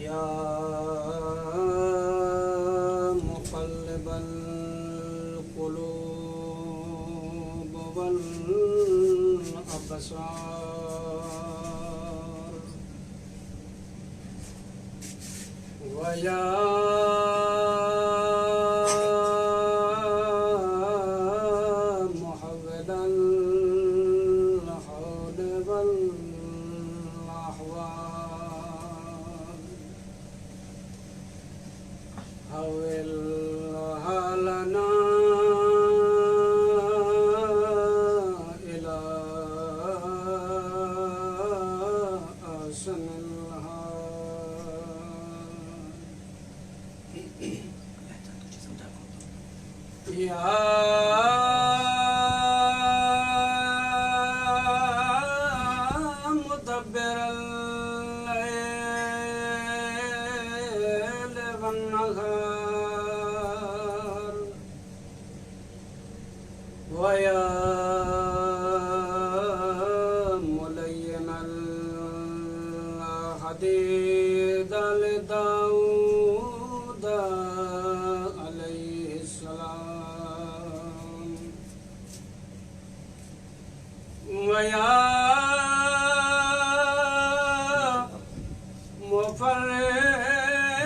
या मुक़ल्लिबल क़ुलूब वल अबसार व या मुहव्विलल हौल वल अहवाल हव्विल हालना इला अहसनिल हाल या मुदब्बिरल लैल वन्नहार व या मुलय्यिनल हदीद लिदाऊद अलैहिस्सलाम व या मुफर्रिजल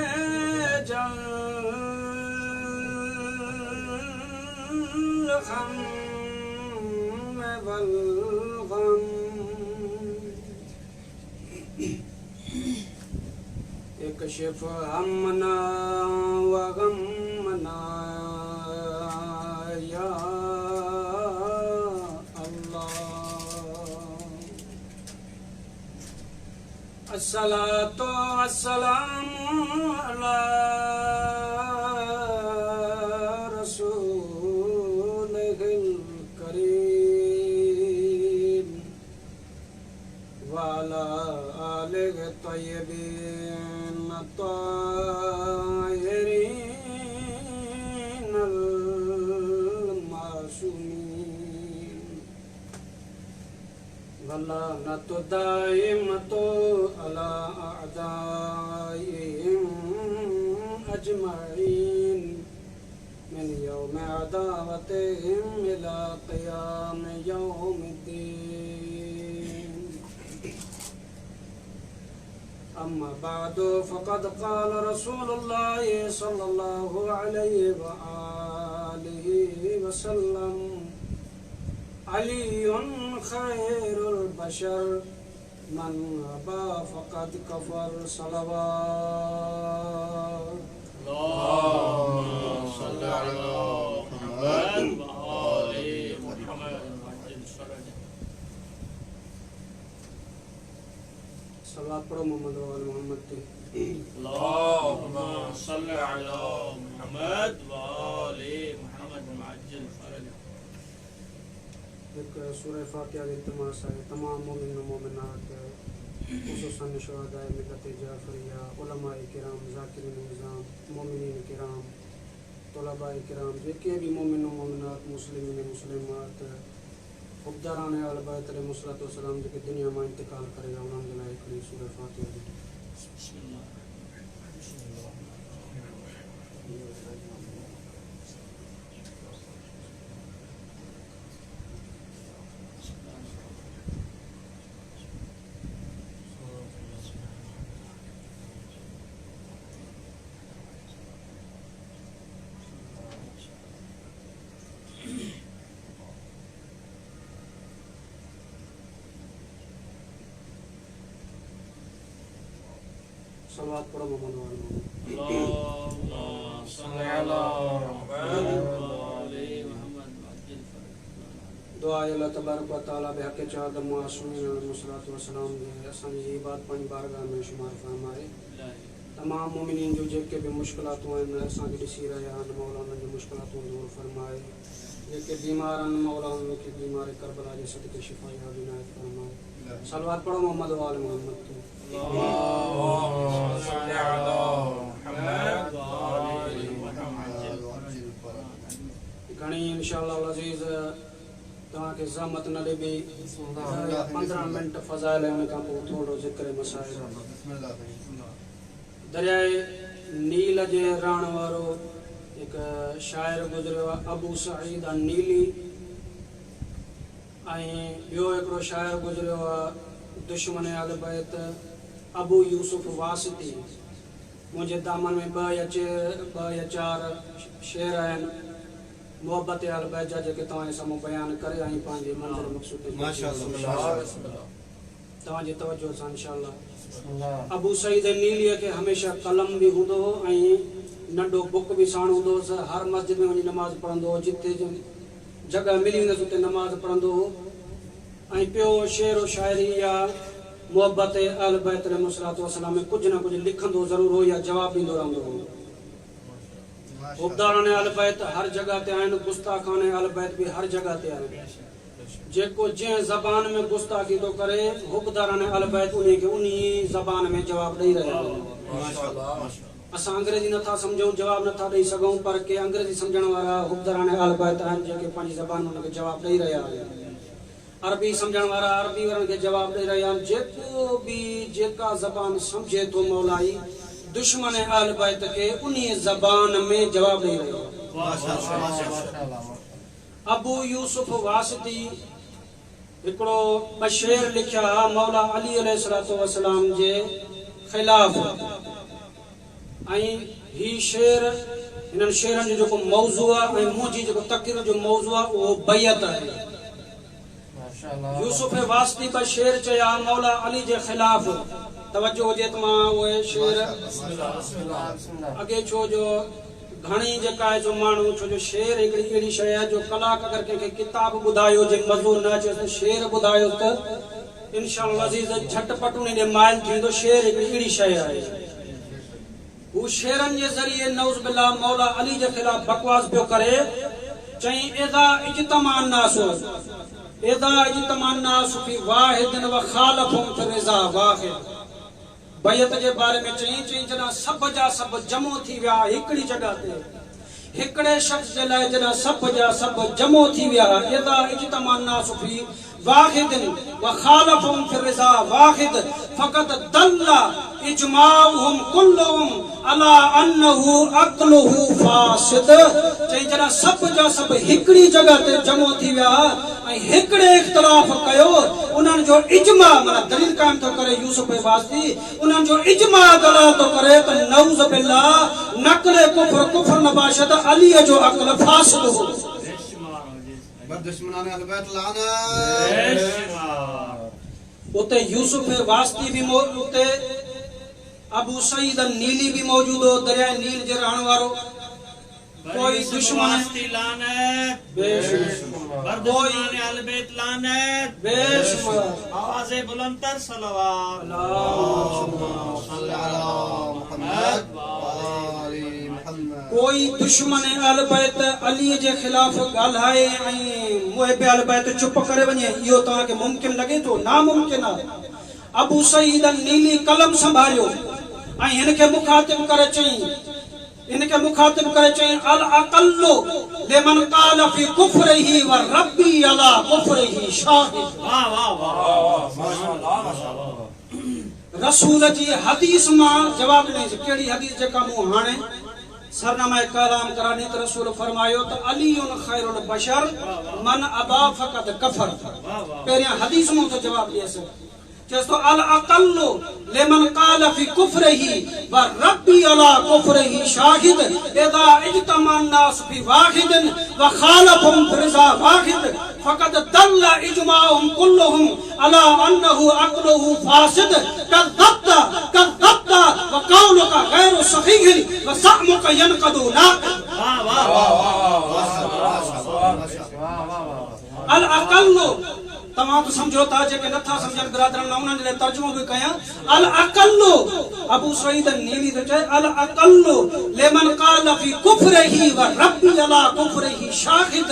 गम वल गम इकशिफ हमना व गमना या अल्लाह। अस्सलातु वस्सलामु अला रसूलिहिल करीम व अला आलिहि तय्यबीन ताहिरीन अल मासूमीन वल्लानतु दाइमतु अला अअदाइहिम अजमईन मिन यौम अदावतिहिम इला क़ियाम यौमिद्दीन। अम्मा बादु फ़क़द क़ाल रसूलुल्लाह सल्लल्लाहु अलैहि व आलिहि वसल्लम अलीयुन खैरुल बशर मन अबा फ़क़द कफ़र। सलवात अल्लाहुम्मा सल्लि अला मुहम्मद व आलि मुहम्मद सलात पढ़ो मोहम्मद व आले मोहम्मद पे। अल्लाहुम्मा सल्लि अला मुहम्मद व आलि मुहम्मद मुअज्जिल फरज। एक सूरह फातिहा के तमाम तमाम मोमिन मोमिनात खुसूसन शुहदाए मिल्लत जाफरिया उलमाए किराम ज़ाकिरीन निज़ाम मोमिनीन किराम तलबाए किराम जेके भी मोमिन मोमिनात मुस्लिमीन मुस्लिमात खुबदारान अहल बैत अलैहिस्सलातु वस्सलाम जेके दुनिया में इंतकाल करे उन्हनि जे लाइ हिकिड़ी सूरह फातिहा दी। सलवात पढ़ो मोहम्मद व आले मोहम्मद। अल्लाहुम्मा सल्लि अला मुहम्मद व आलि मुहम्मद मुअज्जिल फरज। दुआ अल्लाह तबारक व तआला बेहक चाद मासूमीन अलैहिस्सलातु वस्सलाम जे असांजी इबादत पंहिंजी बारगाह में शुमार फरमाए। तमाम मोमिनीन जो जेके भी मुश्किलातूं आहिनि असांखे ॾिसी रहिया आहिनि मौला उन्हनि जूं मुश्किलातूं दूर फरमाए। जेके बीमार आहिनि मौला उन्हनि खे बीमार करबला जे सदके शिफ़ा इनायत फरमाए। सलवात पढ़ो मोहम्मद व आले मोहम्मद ते। अल्लाहुम्मा सल्लि अला मुहम्मद व आलि मुहम्मद। घणी इंशाअल्लाह अज़ीज़ तव्हांखे ज़हमत न ॾिबी 15 मिनट फ़ज़ाइल उन खां पोइ थोरो ज़िक्र मसाइल दरियाए नील जे रहण वारो एक शायर गुज़रियो आहे अबू सईद नीली ऐं ॿियो हिकिड़ो शायर गुज़रियो आहे दुश्मन अल बैत अबू यूसुफ वासिती। मुंहिंजे दामन में ॿ या चार शेर आहिनि मोहब्बत अल बैत जा जेके तव्हांजे साम्हूं बयानु करे ऐं पंहिंजे मंज़िल मक़सूद तव्हांजी तवजो सां इंशाअल्लाह। अबू सईद नीलीअ खे हमेशह कलम बि हूंदो हो ऐं नंढो बुक बि साण हूंदो हुउसि। हर मस्जिद में वञी नमाज़ पढ़ंदो हो, जिते जगह मिली वेंदसि उते नमाज़ पढ़ंदो हो। ऐं पियो शेर व शाइरी या मोहब्बत अल बैत अलैहिस्सलाम में कुझु न कुझु लिखंदो ज़रूर हो या जवाब ॾींदो रहंदो हो। हुबदारान अल बैत हर जगह ते आहिनि, गुस्ताखान अल बैत भी हर जगह ते आहिनि। जेको जंहिं ज़बान में गुस्ताखी थो करे हुबदारान अल बैत उन्हीं खे उन्हीं ज़बान में जवाब ॾेई रहिया आहिनि। असां अंग्रेजी नथा सम्झूं, जवाब नथा ॾेई सघूं, पर के अंग्रेजी सम्झण वारा हुबदारान अल बैत आहिनि जेके पंहिंजी ज़बान उनखे जवाब ॾेई रहिया आहिनि। अरबी सम्झण वारा अरबी वारनि खे जवाब ॾेई रहिया आहिनि। जेको बि जेका ज़बान सम्झे थो मौलाई दुश्मन अल बैत के उन्हीं ज़बान में जवाब ॾेई रहियो आहे। अबू यूसुफ वासिती हिकिड़ो ॿ शेर लिखिया मौला अली अलैहिस्सलाम जे ख़िलाफ़। ऐं ही शेर हिननि शेरनि जो जेको मौज़ू आहे ऐं मुंहिंजी जेको तक़रीर जो मौज़ू आहे उहो बैत आहे। यूसुफ वासिती ॿ शेर चया मौला अली जे ख़िलाफ़। तवज्जो हुजे त मां उहे शेर अॻे छो जो घणी जेका आहे जो माण्हू छो जो शेर हिकिड़ी अहिड़ी शइ आहे जो कलाक अगरि कंहिंखे किताब ॿुधायो जे मज़ो न अचे त शेर ॿुधायो त इंशाअल्लाह अज़ीज़ झटपट उन ॾे माइल थींदो। शेर हिकिड़ी अहिड़ी शइ आहे हू शेरनि जे ज़रिए नऊज़ बिल्लाह मौला अली जे ख़िलाफ़ बकवास पियो करे। चई इज़ा इज्तमा अन्नास फी वाहिदिन व खालफहुम फी रिज़ा वाहिद। बैत जे बारे में चई जॾहिं सभ जा सभ जमो थी विया हिकिड़ी जगह ते हिकिड़े शख़्स जे लाइ जॾहिं सभ जा सभ जमो थी विया इज़ा इज्तमा अन्नास फी वाहिदिन व खालफहुम फी रिज़ा वाहिद फ़क़त दल्ला इजमाउहुम कुल्लुहुम अला अन्नहु अक़्लुहु फासिद। चई जॾहिं सभ जा सभ हिकिड़ी जगह ते जमो थी विया ऐं हिकिड़े इख़्तिलाफ़ कयो उन्हनि जो इजमा माना दलील कायम थो करे यूसुफ वासिती उन्हनि जो इजमा दलाल थो करे त नऊज़ बिल्लाह नक़ल कुफ्र नबाशत अलीअ जो अक़्ल फासिद हो। उते यूसुफ वासिती भी उते अबू सईद नीली भी मौजूद हो दरियाए नील जे रहण वारो। कोई दुश्मन दुश्मन अल बैत लानत बेशुमार आवाज़े बुलंदतर सलवात कोई दुश्मन अल बैत अली जे ख़िलाफ़ ॻाल्हाए ऐं मुहिब अल बैत चुप करे वञे इहो तव्हांखे मुमकिन लॻे थो? नामुमकिन आहे। अबू सईद नीली कलम संभालियो ऐं हिनखे मुखातिब करे चई अल अक़ल्लु लिमन क़ाल फी कुफ्रिही व रब्बी अला कुफ्रिही शाहिद। वाह वाह वाह माशाअल्लाह। रसूल जी हदीस मां जवाब ॾिनई। कहिड़ी हदीस जेका मूं हाणे सरनामा कलाम करानी त रसूल फरमायो त अलीउन खैरुल बशर मन अबा फक़द कफर। पहिरियां हदीस मां तो जवाब ॾियसि चेस्तो अल अक़ल्लु लिमन क़ाल फी कुफ्रिही व रब्बी अला कुफ्रिही शाहिद इज़ा इज्तमा अन्नास फी वाहिदिन व खालफहुम फी रिज़ा वाहिद फ़क़द दल्ला इजमाउहुम कुल्लुहुम अला अन्नहु अक़्लुहु फासिद कज़्ज़ब्ता व क़ौलुका गैरु सहीह व सअमुका यनक़दु नाक़िद। वाह वाह वाह। अल अक़ल्लु तमाम तो समझो था जेके नथा समझन बिरादरन ना उन्हनि लाइ तर्जुमो भी कया। अल अक़ल्लु अबू सईद नीली तो चए अल अक़ल्लु लिमन क़ाल फी कुफ्रिही व रब्बी अला कुफ्रिही शाहिद।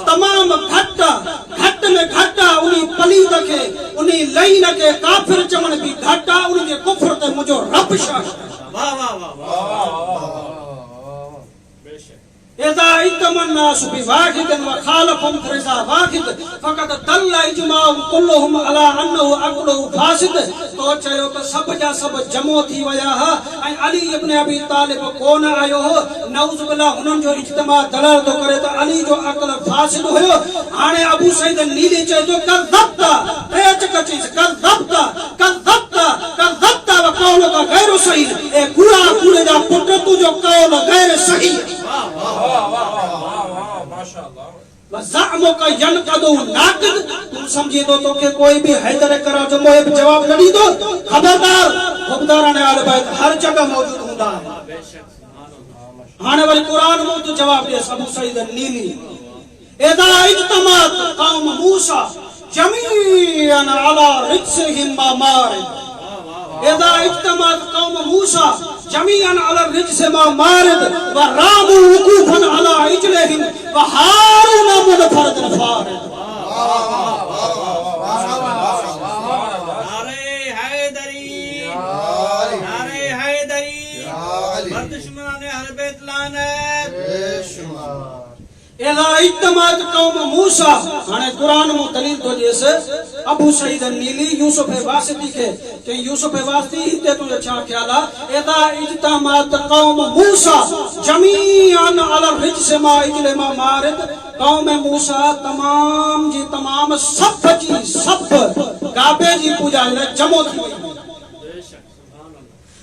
तमाम घट में घटा उनी पलीद के उनी लईन के काफिर चवण भी घटा उन के कुफ्र ते मुजो रब शाहिद। वाह वाह वाह। इज़ा इत्तमन्नास बिवाहिदिन व खालफुम फिज़ा वाहिद फ़क़द दल्ला इज्माउ कुल्लुहुम अला अन्नहु अक़लुहु फासिद। तो चयो त सब जा सब जमो थी वया हा ऐं अली इब्न अबी तालिब कोन आयो हो। नऊज़ बिल्लाह हुनन जो इज्तिमा दलाल तो करे त अली जो अक़ल फासिद हुयो। हाणे अबू सईद नीली चए तो कज़्ज़ब्ता पेच कचीस कज़्ज़ब्ता कज़्ज़ब्ता कज़्ज़ब्ता व क़ौलुका गैरु सही। ए कूड़ा कूड़े जा पुट तू जो कौल गैर सही। वज़अमुका यनक़दु नाक़िद। तुम समझी दो तो के कोई भी हैदर करा जो मोहिब जवाब न दी दो। खबरदार खुबदाराने आले बैत हर जगह मौजूद हुंदा है। हाणे वरी कुरान में तो जवाब दे अबू सईद नीली इज़ा इज्तमात कौम मूसा जमीअन अला रिज्सिहिम मा मारिद। इज़ा इज्तमात कौम मूसा जमीअन अला रिज्सि मा मारिद व रामू वकूफन अला इजलिहिम व हारून मुनफरदन फारिद। नारे हैदरी नारे हैदरी दुश्मनाने अहले बैत लानत। इज़ा इज्तमात कौम मूसा। हाणे कुरान में दलील तो जैसे अबू सईद नीली यूसुफ वासिती के कि यूसुफ वासिती हिते तुझे छा ख्याल आहे। इज़ा इज्तमात कौम मूसा जमीअन अला रिज्सि मा इजलि मा मारिद। कौम मूसा तमाम जी तमाम सब जी सब गाबे जी पूजा जमो थी वई।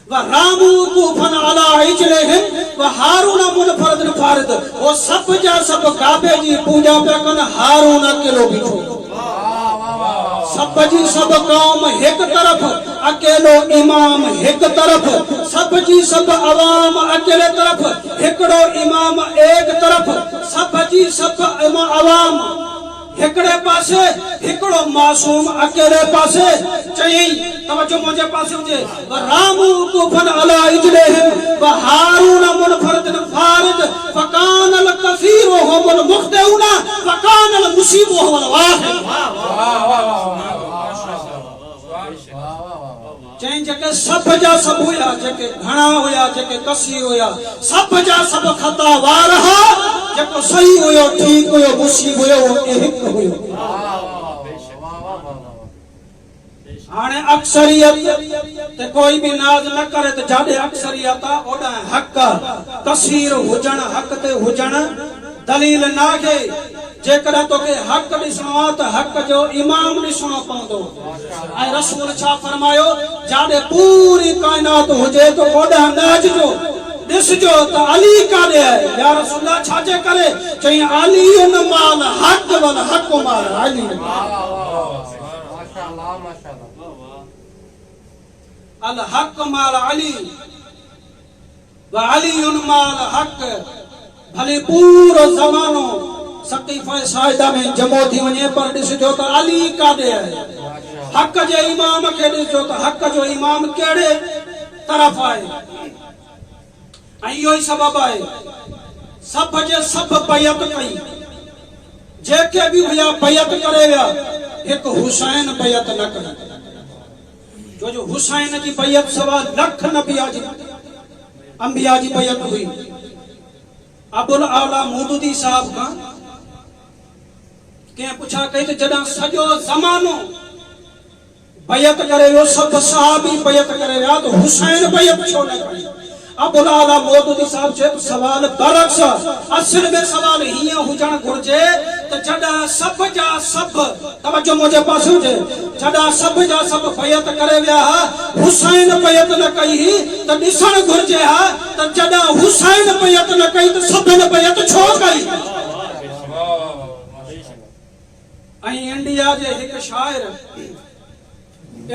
व रामू वकूफन अला इजलिहिम व हारून मुनफरदन फारिद। वो सब जा सब गाबे जी पूजा पे कन हारून अकेलो बीठो। सब जी सब कौम एक तरफ अकेलो इमाम एक तरफ सब जी सब अवाम अकेले तरफ एकड़ो इमाम एक तरफ सब जी सब अवाम एकड़े पासे एकड़ो मासूम अकेले पासे। चई तवज्जो मुझे पासे हुजे रामू वकूफन अला इजलिहिम व हारून मुनफरदन फारिद फकानल कसीरुहुम मुख्तिऊना फकानल मुसीबुहुम वाहिद। चई जेके सब जा सब हुया जेके घणा हुया जेके कसी हुया सब जा सब खता वार हा। जेको सही हुयो ठीक हुयो मुसीब हुयो एक हुयो। हाणे अक्सरियत ते कोई भी नाज न करे त जाडे अक्सरियत आ ओडा हक कसीर हुजण हक ते हुजण दलील ना के। जेकॾहिं तोखे हक ॾिसणो आहे त हक जो इमाम ॾिसणो पवंदो। ऐं रसूल छा फरमायो जाॾे पूरी काइनात हुजे त ओॾां न अचिजो ॾिसजो त अली काॾे आहे। या रसूल छाजे करे चई अली उन माल हक वल हक माल अली। अल हक माल अली व अली उन माल हक। भले पूरो ज़मानो सकीफ़े साइदा में जमो थी वने पर ॾिसजो त अली काॾे आहे। हक जे इमाम खे ॾिसजो त हक जो इमाम कहिड़े तरफ़ आहे। ऐं इहो ई सबबु आहे सब जे सब बैत कई। जेके भी हुया बैत करे विया हिकु हुसैन बैत न कई। जो हुसैन जी बैत सवा लख नबिया जी अंबिया जी बैत हुई। अबुल आला मौदूदी साहब का के पुछा कई तो जडा सजो जमानो बैत करे वो सब सहाबी बैत करे या तो हुसैन बैत छो न कई। अबुल आला मौदूदी साहब जे तो सवाल बरक्स असल में सवाल हिया हुजण घुर्जे तो जडा सब जा सब तवज्जो मुझे पास हुजे जडा सब जा सब बैत करे विया हुसैन बैत न कई तो दिसण घुर्जे हा तो जडा हुसैन बैत न कई तो सभिन बैत छो कई। इंडिया जे एक शायर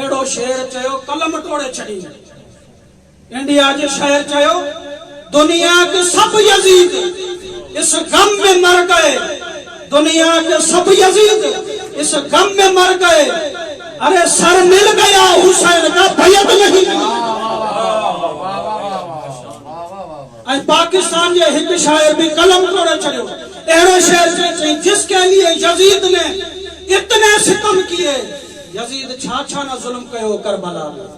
एड़ो शेर चयो कलम तोड़े छड़ी। इंडिया जे शायर चयो दुनिया के सब यजीद इस गम में मर गए। दुनिया के सब यजीद इस गम में मर गए। अरे सर मिल गया हुसैन का बैत नहीं। पाकिस्तान जे एक शायर भी कलम तोड़े छड़ियो एड़ो शेर चई जिसके लिए यजीद ने इतने सितम किए। यजीद छा छा न जुल्म कयो करबला में।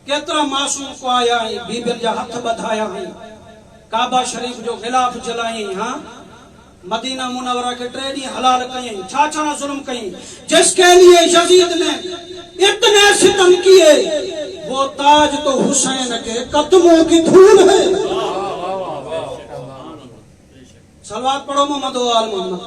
केतरा मासूम को आया है बीबिन जा हथ बधाया है। काबा शरीफ जो खिलाफ जलाई, हाँ मदीना मुनव्वरा के 3 ॾींहं हलाल कई, छा जुल्म कई, जिसके लिए यजीद ने इतने सितम किए, वो ताज तो हुसैन के कदमों की धूल है। सलवात पढ़ो मोहम्मद व आल मोहम्मद।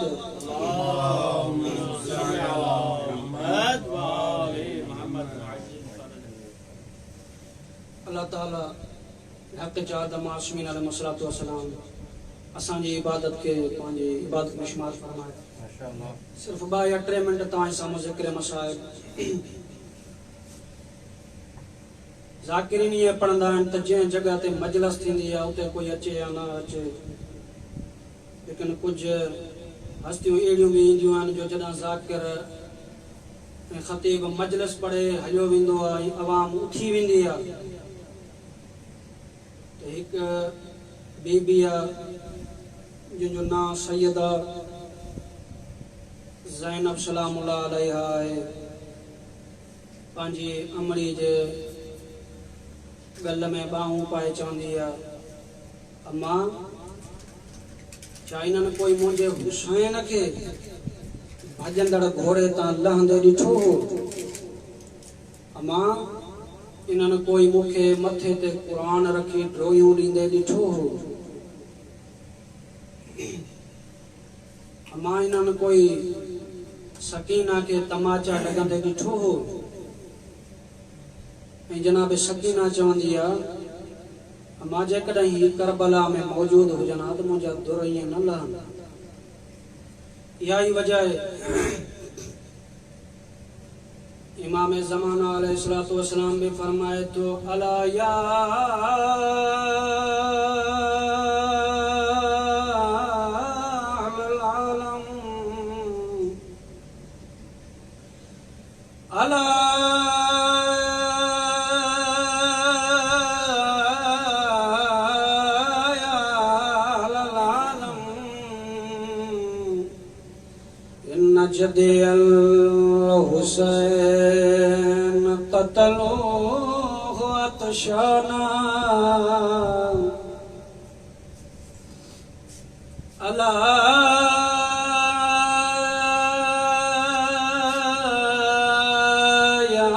अल्लाह ताला हक़ जाद मासूमीन अलैहिस्सलातु वस्सलाम असांजी इबादत के पंहिंजी इबादत में शुमार फरमाए। माशाअल्लाह। सिर्फ 2 या 3 मिनट तव्हां साम्हूं ज़िक्र मसाइल ज़ाकिरीन ये पढ़ंदा आहिनि त जंहिं जगह ते मजलिस थींदी आहे उते कोई अचे या न अचे, लेकिन कुछ हस्तियों अहिड़ियूं भी ईंदियूं आहिनि जो जॾहिं ज़ाकिर ऐं ख़तीब मजलिस पढ़े हलियो वेंदो आहे, अवाम उथी वेंदी आहे, त हिक बीबी आहे जंहिंजो नाम सैयदा ज़ैनब सलामुल्लाह अलैहा आहे, पंहिंजी अमड़ी जे गल में बाहूं पाए चवंदी आहे, अम्मा छा इन्हनि कोई मुंहिंजे हुसैन खे भॼंदड़ घोड़े तां लहंदे ॾिठो? अम्मा इन्हनि कोई मूंखे मथे ते क़ुरान रखी ड्रोयूं ॾींदे ॾिठो? अम्मा इन्हनि कोई सकीना के तमाचा लॻंदे ॾिठो? ऐं जनाब सकीना चवंदी आहे, अम्मा जेकॾहिं ही करबला में मौजूद हुजनि हा त मुंहिंजा दुर ईअं न लहंदा। इहा ई वजह आहे इमाम ज़माना अलैहिस्सलातु वस्सलाम भी फरमाए तो अला या आलम अला जदे अल हुसैन कतलो अतशाना अला या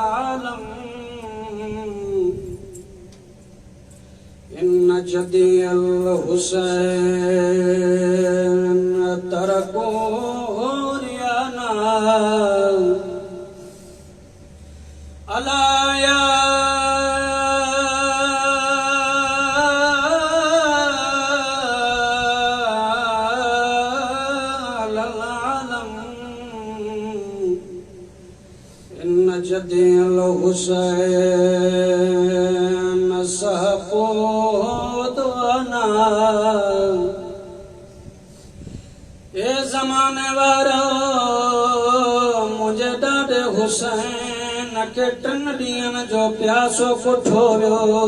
आलम इन जदे अल हुसैन तरको रियाना अलाया ललालम इन जदिल हुसैन सहको दुआना ए ज़माने वारो मुझे ॾाढे हुसैन के 3 ॾींहंनि जो प्यासो कुठो वियो।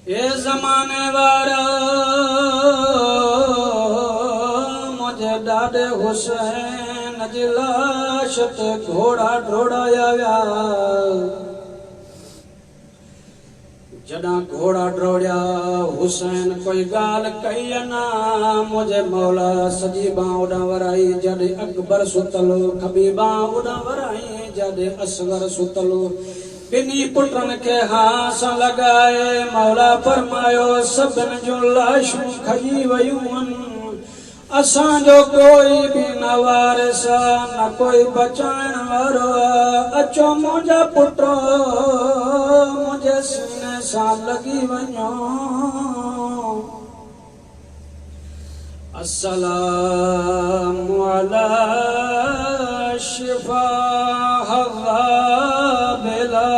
ए ज़माने वारो मुझे ॾाढे हुसैन जी लाश ते घोड़ा ड्रोड़ाया विया। जॾां घोड़ा ड्रोड़िया हुसैन कोई गाल कई ना, मुझे मौला सजी बां उॾां वराई जॾे अकबर सुतलो, खबी बां उॾां वराई जॾे असगर सुतलो। ॿिन्ही पुटनि खे हास लॻाए मौला फरमायो सभिनि जूं लाशूं खई वयूं आहिनि, असांजो कोई भी न वारिस न कोई बचाइण वारो। अचो मुंहिंजा पुट मुंहिंजे सीने सां लॻी वञो। अस्सलामु अला शिफा हज़ाबिला,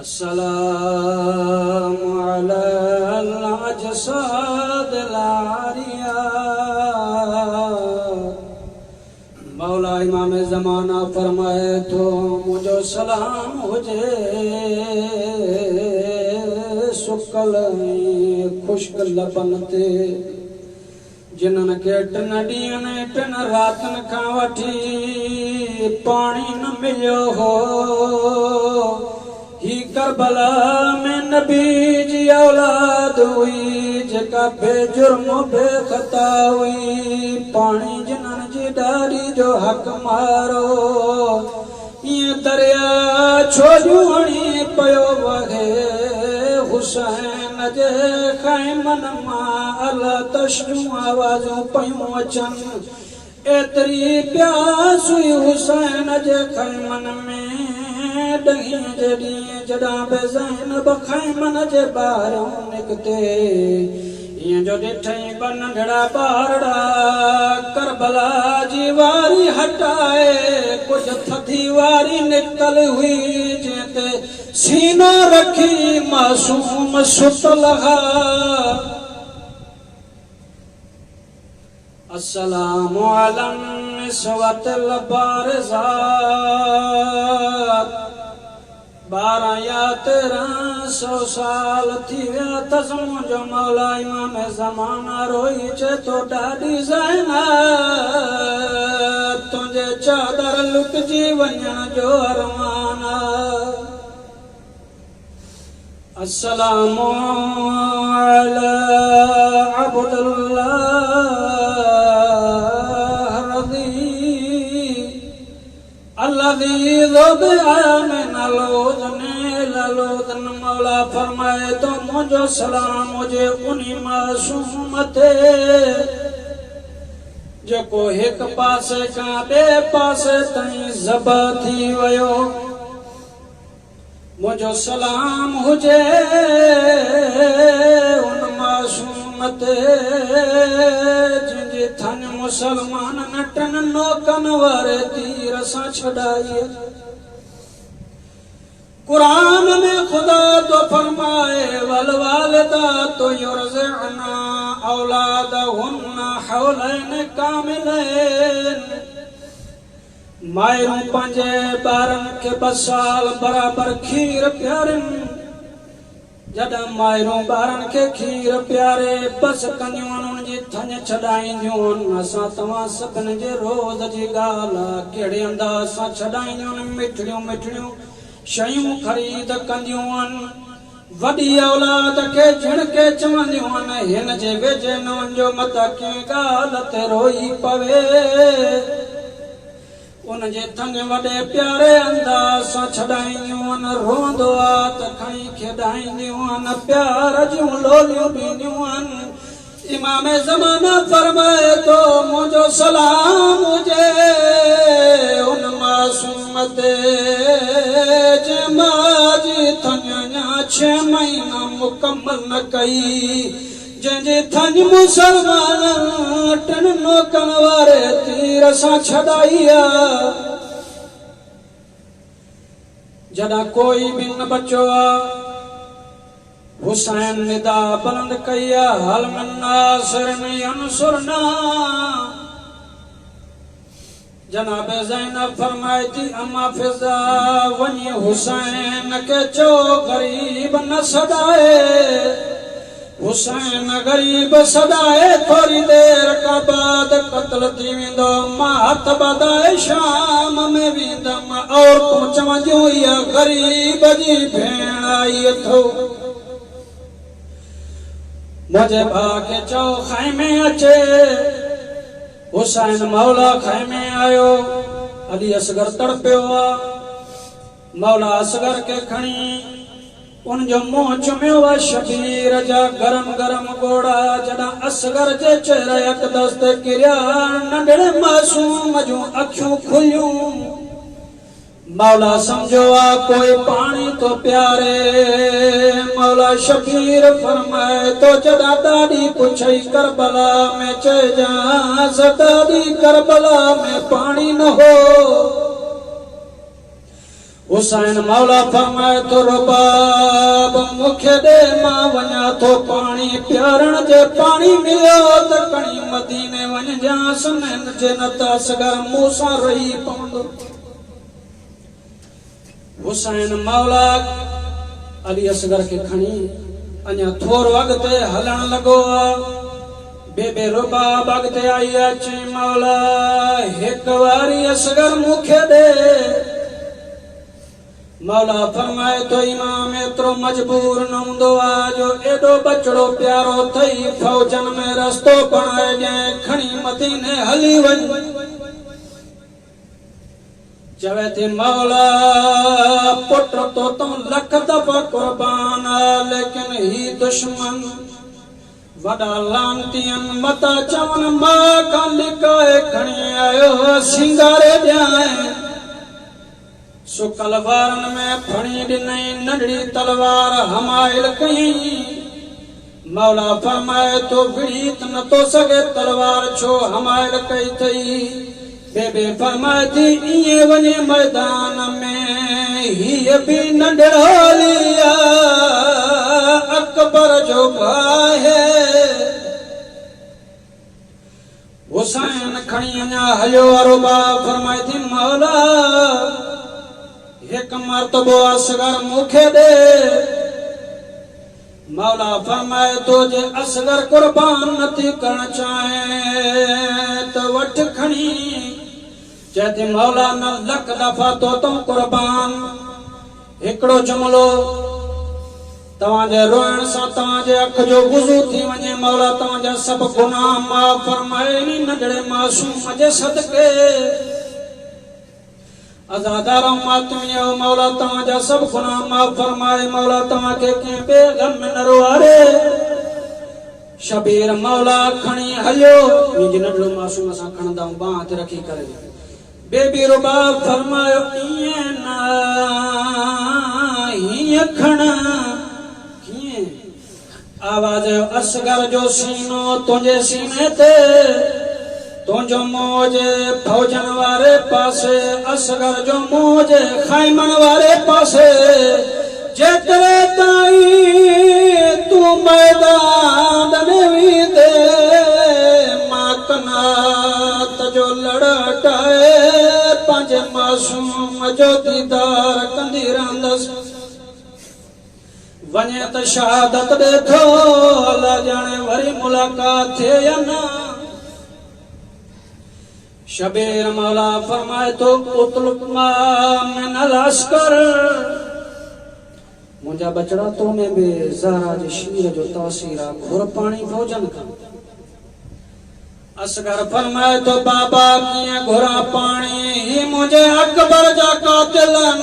अस्सलामु अला मौला इमाम ज़माना फरमाए तो मुझो सलाम हुजे सुकल खुश्क लबन ते, जिन्हनि के 3 ॾींहंनि 3 रातनि खां वठी पानी न मिलियो हो। ही करबला में नबी जी औलाद हुई जेका बेजुर्म बेखता हुई। पानी जिन्हनि जी ॾाॾी जो हक़ मारो ये दरिया छोड़ू हणी पयो वहे। हुसैन जे खैमन मां अला तशू आवाजूं पयूं अचन। एतरी प्यास हुई हुसैन जे खैमन में ॾहीं जे ॾींहुं जॾहिं बि ज़ैनब खैमन जे ॿाहिरों निकिते ईअं जो ॾिठई ॿ नंढड़ा ॿारड़ा करबला जी वारी हटाए कुझु थधी वारी निकतल हुई जंहिं ते सीनो रखी मासूम सुतल हा। अस्सलामु अलैकुम निस्वतल बारिज़ात। 12 या 1300 साल थी विया अथसि मुंहिंजो मौला इमाम ज़माना रोई चए तो ॾाढी ज़ैनब तुंहिंजे चादर लुटजी वञण जो अरमान। अस्सलामु अला अब्दुल्लाह रज़ी ललोदन मौला फरमाए तो मुझो सलाम मुझे उनी मासूम ते जेको एक पासे का बे पासे ताईं ज़बा थी वयो। मुझो सलाम हुजे उन मासूम ते जिंजी थन मुसलमान नटन नोकन वारे तीर सां छड़ाई। कुरान में खुदा तो फरमाए वल वालिदा तो युरज़िअना औलादहुन्ना हौलैन कामिलैन। मायूं पंहिंजे ॿारनि खे 2 साल बराबर खीर पियारनि। जॾहिं मायूं ॿारनि खे खीर पियारे बस कंदियूं उन्हनि जी थञ छॾाईंदियूं आहिनि। असां तव्हां सभिनि जे रोज़ जी ॻाल्हि आहे कहिड़े अंदाज़ सां छॾाईंदियूं आहिनि। मिठड़ियूं मिठड़ियूं शयूं ख़रीद कंदियूं आहिनि। वॾी औलाद खे झिणके चवंदियूं आहिनि हिन जे वेझे न वञो मतां कीअं ॻाल्हि ते रोई पवे। उनजे थन वॾे प्यारे अंदाज़ सां छॾाईंदियूं आहिनि। रोंदो आहे त खणी खेॾाईंदियूं आहिनि। प्यार जूं लोलियूं ॾींदियूं आहिनि। इमाम ज़माना फरमाए तो मुंहिंजो सलाम हुजे उन मासूम ते जंहिं मां जी थन 6 महीना मुकमल न कई। जंहिंजे थन मुसलमान टन नोकन वारे तीर सां छॾाई आहे। जॾहिं कोई बि न बचो आहे हुसैन निदा बुलंद कई आहे हल मिन नासिरिन यंसुरना। जनाब ज़ैनब फरमाए थी अम्मा फिज़ा वञी हुसैन खे चओ ग़रीब न सॾाए। हुसैन ग़रीब सॾाए थोरी देर खां बाद क़त्ल थी वेंदो। मां हथ वधाए शाम में वेंदमि और तूं चवंदियूं इहा ग़रीब जी भेण आई अथो। मुंहिंजे भाउ खे चओ ख़ैमे अचे। हुसैन मौला ख़ैमे आयो। अली असगर तड़पियो आहे। मौला असगर खे खणी उनजो मुंहुं चुमियो आहे शबीर जा गरम गरम गोड़ा। जॾहिं असगर जे चेहरे अक़दस ते किरिया नंढड़े मासूम जूं अखियूं खुलियूं। मौला समझो आ कोई पानी तो प्यारे। मौला शबीर फरमाए तो जदा दादी पुछई करबला में चेजा दादी करबला में पानी न हो। हुसैन मौला फरमाए तो रुबाब मुखे दे मां वञा तो पानी प्यारण जे पानी मिलियो त कणी मदीने वञ जांस न जे न त असगर मूं सां रही पवंदो। हुसैन मौला अली असगर खे खणी अञा थोरो अॻिते हलण लॻो आहे। बेबे रुबा बगते आई अची मौला एक वारी असगर मुखे दे मौला फरमाए तो इमाम एतरो मजबूर न हूंदो आ जो एडो बचड़ो प्यारो थई फौजन में रस्तो बणाए जंहिं खणी मदीने हली वञ चवे थी मौला पुट तो तुम लख दफ़ा कुर्बान लेकिन ही दुश्मन वॾा लानतियन मता चवन मां खां लिकाए खणी आयो सिंगारे ॾियां सो कलवारन में फणी ॾिनई नंढड़ी तलवार हमाइल कई मौला फरमाए तो विड़ीत न तो सके तलवार छो हमाइल कई थई बेबे फरमाए थी इए वञे मैदान में हीअ बि नंढड़ोलिया अकबर जो भाई हुसैन खणी अञा हलियो अरुबा फरमाए थी मौला एक मर्तबो असगर मुखे दे मौला फरमाए तो जे असगर कुर्बान नथी करण चाहे तो वठ खणी चेती मौला न लख दफ़ा तो तुम कुर्बान हिकड़ो जुमलो तवाजे रोइण सां तवाजे अख जो वुज़ू थी वञे मौला तवाजा सब गुनाह माफ़ फरमाए नी नंढड़े मासूम जे सदके अज़ादारो मातमियो मौला तवाजा सब गुनाह माफ़ फरमाए मौला तवा के के बेगम में न रोआरे शबीर मौला खणी हलियो मुंहिंजी नंढड़ो मासूम असां खणंदा बाह ते रखी करे बेबी रुबा फरमायो इएं ना हीअं खण कीअं आवाज़ असगर जो सीनो तुंहिंजे सीने ते तुंहिंजो मौज फौजन वारे पासे असगर जो मौज खाइमन वारे पासे जेतिरे ताईं तूं मैदान में वींदे मां कनात जो लड़ाटाए पंहिंजे मासूम जो दीदार कंदी रहंदसि वञे त शहादत ॾेठो अलाह ॼाणे वरी मुलाक़ात थिए या न शबीर मौला फरमाए तो उतलुमा मिनल अस्कर मुंहिंजा बचड़ा तो में बि ज़हरा जे शीर जो तासीर आहे घुर पाणी फौजन खां असगर फरमाए तो बाबा कीअं घुरा पाणी ही मुंहिंजे अकबर जा कातिलन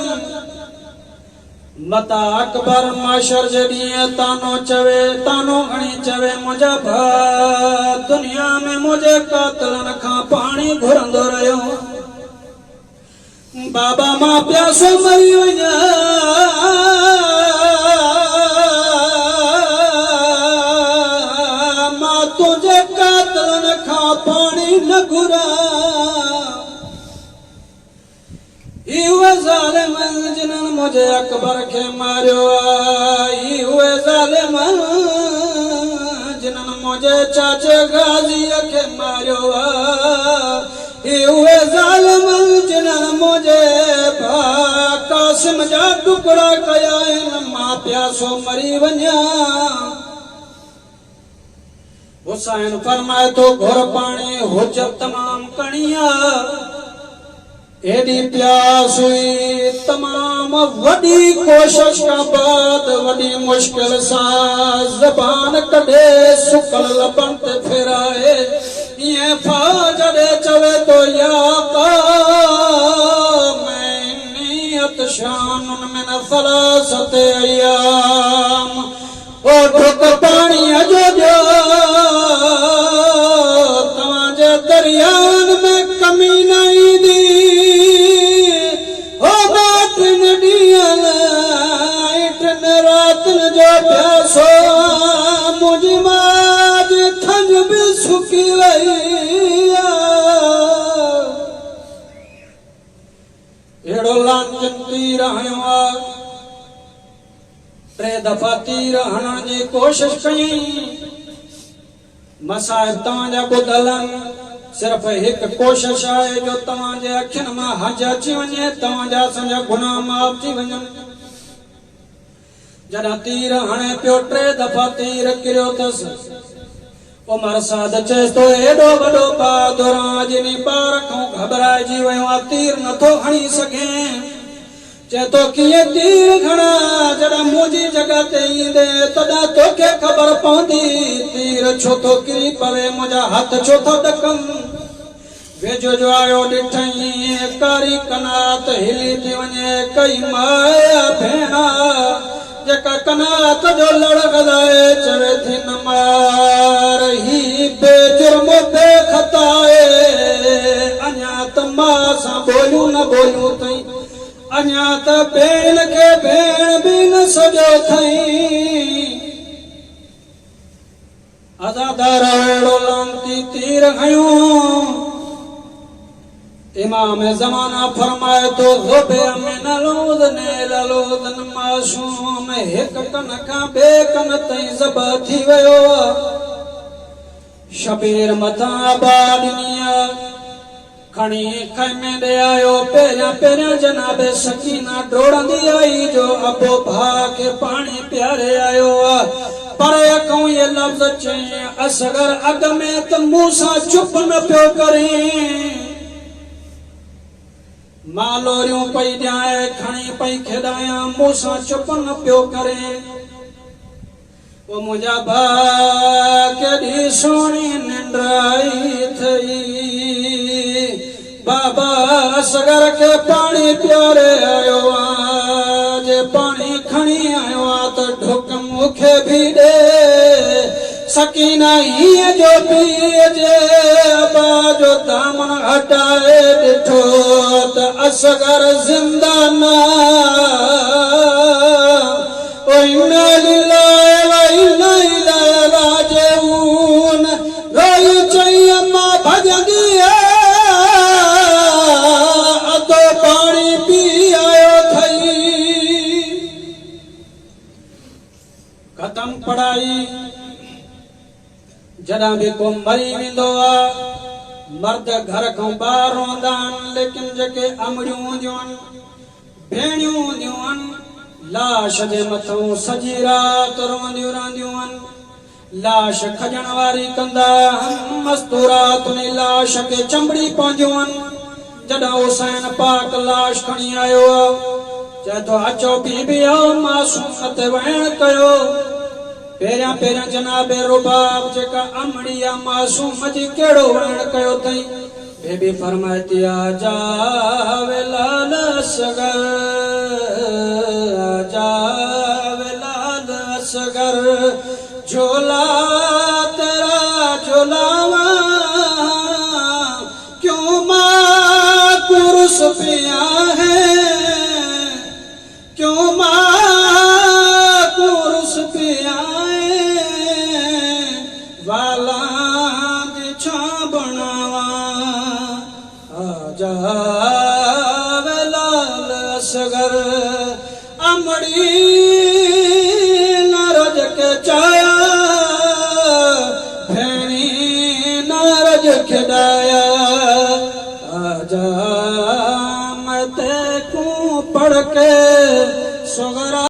मता अकबर माशर जे ॾींहुं तानो चवे तानो घणी चवे मुंहिंजा भाउ दुनिया में मुंहिंजे कातिलन खां पाणी घुरंदो रहियो बाबा मां प्यासो मरी वञा मां तुंहिंजे कातिलन खां पाणी न घुरा ज़ालिम जिन्हनि मुंहिंजे अकबर खे मारियो आहे उहे ज़ालिम जिन्हनि मुंहिंजे चाचे गाज़ीअ खे मारियो आहे उहे ज़ालिम जिन्हनि मुंहिंजे भाउ कासिम जा टुकड़ा कया आहिनि मां प्यासो मरी वञा हुसैन फरमाए थो घुर पाणी हुजत तमाम कणिया एडी प्यास हुई तमाम वडी कोशिश का बाद वडी मुश्किल सा जबान कढे सुकल लबन ते फेराए ये फाजरे चवे तो या मैं नियत शान में न फलासत अयाम ओ ढुक पानी अजो जो तवाजे दरियान में कमी नहीं दी जो प्यासो मुझी माज थंज भी सुकी वही एड़ो लांचन तीर हणियो टे दफ़ा तीर हणण जी कोशिश कई मसाइब तव्हांजा ॿुधलनि सिर्फ़ हिकु कोशिश आहे जो तव्हांजे अखियुनि मां हज अची वञे तव्हांजा सॼा गुनाह माफ़ थी वञनि जॾहिं तीर हणे पियो टे दफ़ा तीर किरियो अथसि उमर साद चेस तो एडो वडो बहादुर जिनी पार खां घबराइजी वियो आहे, तीर नथो खणी सघे। चए तो कीअं तीर खणा, जॾहिं मुंहिंजी जॻह ते ईंदे तॾहिं तोखे ख़बर पवंदी तीर छो थो किरी पवे, मुंहिंजा हथ छो था ॾकनि। वेझो जो आयो ॾिठई कारी कनात हिली थी वञे, कई माया भेणा जेका कनात जो लड़ गदाए चवे थी न मार, ही बेजुर्म बेखताए, अञा त मां सां बोलियूं न बोलियूं अथई, अञा त भेण खे भेण बि न सॼो अथई। अज़ादार अहिड़ो लानती तीर खयूं। इमाम ज़माना फरमाए तो ज़ुबे में नलूदने ललूदन मासूम, हिक कन खां ॿिए कन ताईं ज़बह थी वियो। शबीर मथां आबादनीअ खणी ख़ैमे ॾे आयो, पहिरियां पहिरियां जनाबे सकीना डोड़ंदी आई जो अबो भाउ खे पाणी पियारे आयो आहे। पर अखूं ये लफ़्ज़ चई असगर अॻ में त मूं सां चुप न पियो करे, मां लोरियूं पई ॾियां खणी पई खेॾायां, मूं सां चुप न पियो करे। ओ मुंहिंजा भाउ केॾी सुहिणी निंड आई अथई, बाबा असगर खे पाणी पियारे आयो आहे, जे पाणी खणी आयो आहे त ढुक मूंखे बि ॾे। सकीना हीअं जो पीअजे, अबा जो दामन हटाए ॾिठो त असगर ज़िंदा न। इन्ना लिल्लाहि व इन्ना इलैहि राजिऊन, रोई चई अम्मा भॼंदी अधो पाणी पी आयो थई। ख़तम पढ़ाई। जॾहिं बि को मरी वेंदो आहे, मर्द घर खां ॿाहिरि रहंदा आहिनि, लेकिन जेके अमड़ियूं हूंदियूं आहिनि, भेणियूं हूंदियूं आहिनि, लाश जे मथां सॼी राति रहंदियूं रहंदियूं आहिनि। लाश खॼण वारी कंदा आहिनि, मस्तूरात उन लाश खे चंबड़ी पवंदियूं आहिनि। जॾहिं हुसैन पाक लाश खणी आयो आहे, चए थो अचो बीबी आओ मासूम ते वहण कयो। पहिरियां पहिरियां जनाबे रुबाब जेका अमड़ी आहे मासूम जी कहिड़ो वहण कयो अथई। बेबी फरमाए थी आजा वे लाल असगर, आजा वे लाल असगर, झोला तेरा झोलावा, क्यों माँ कुर्स पिया है, क्यों माँ कुर्स पिया वाला बिछा बनावा। आजा वे लाल असगर, अमड़ी नारज के चाया, भेणी नारज खिदाया। आजा मैं ते को पढ़ के सुगरा